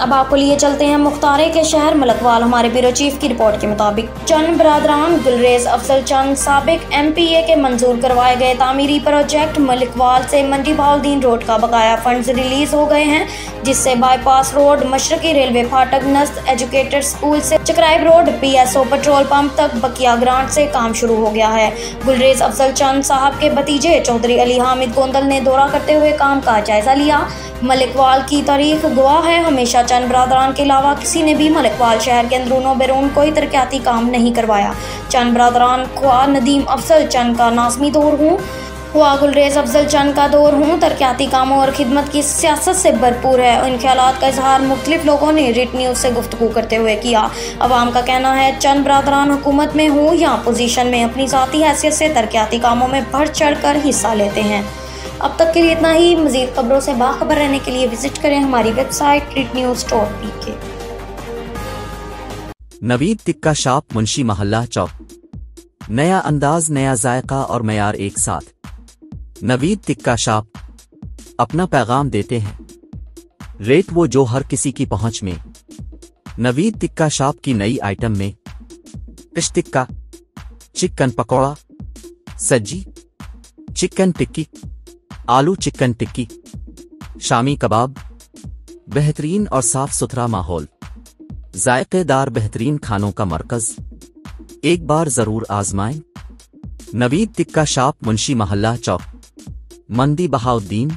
اب آپ کو لیے چلتے ہیں مختارے کے شہر ملکوال۔ ہمارے بیورو چیف کی رپورٹ کے مطابق چند برادران گلریز افضل چند سابق MPA کے منظور کروائے گئے تعمیری پروجیکٹ ملکوال سے منڈی بہاؤالدین روڈ کا بقایا فنڈز ریلیز ہو گئے ہیں، جس سے بائی پاس روڈ، مشرقی ریلوے پھاٹک نزد ایجوکیٹر اسکول سے چکرائب روڈ PSO پیٹرول پمپ تک بقیہ گرانٹ سے کام شروع ہو گیا ہے۔ گلریز افضل چند صاحب کے بھتیجے چودھری علی حامد گوندل نے دورہ کرتے ہوئے کام کا جائزہ لیا۔ ملکوال کی تاریخ گواہ ہے، ہمیشہ چند برادران کے علاوہ کسی نے بھی ملکوال شہر کے اندرون و بیرون کوئی ترقیاتی کام نہیں کروایا۔ چند برادران خواہ ندیم افضل چند کا ناظمی دور ہوں، خواہ گلریز افضل چند کا دور ہوں، ترقیاتی کاموں اور خدمت کی سیاست سے بھرپور ہے۔ ان خیالات کا اظہار مختلف لوگوں نے ریٹ نیوز سے گفتگو کرتے ہوئے کیا۔ عوام کا کہنا ہے چند برادران حکومت میں ہوں یا اپوزیشن میں اپنی ذاتی حیثیت سے ترقیاتی کاموں میں بڑھ چڑھ کر حصہ لیتے ہیں۔ اب تک کے لیے اتنا ہی۔ مزید خبروں سے باخبر رہنے کے لیے وزٹ کریں ہماری ویب سائٹ readnews.pk۔ نوید ٹکا شاپ منشی محلہ چوک، نیا انداز، نیا ذائقہ اور معیار ایک ساتھ۔ نوید ٹکا شاپ اپنا پیغام دیتے ہیں، ریٹ وہ جو ہر کسی کی پہنچ میں۔ نوید ٹکا شاپ کی نئی آئٹم میں فش ٹکا، چکن پکوڑا، سجی چکن ٹکی، آلو چکن ٹکی، شامی کباب، بہترین اور صاف ستھرا ماحول، ذائقے دار بہترین کھانوں کا مرکز، ایک بار ضرور آزمائیں۔ نوید ٹکا شاپ منشی محلہ چوک، منڈی بہاؤالدین۔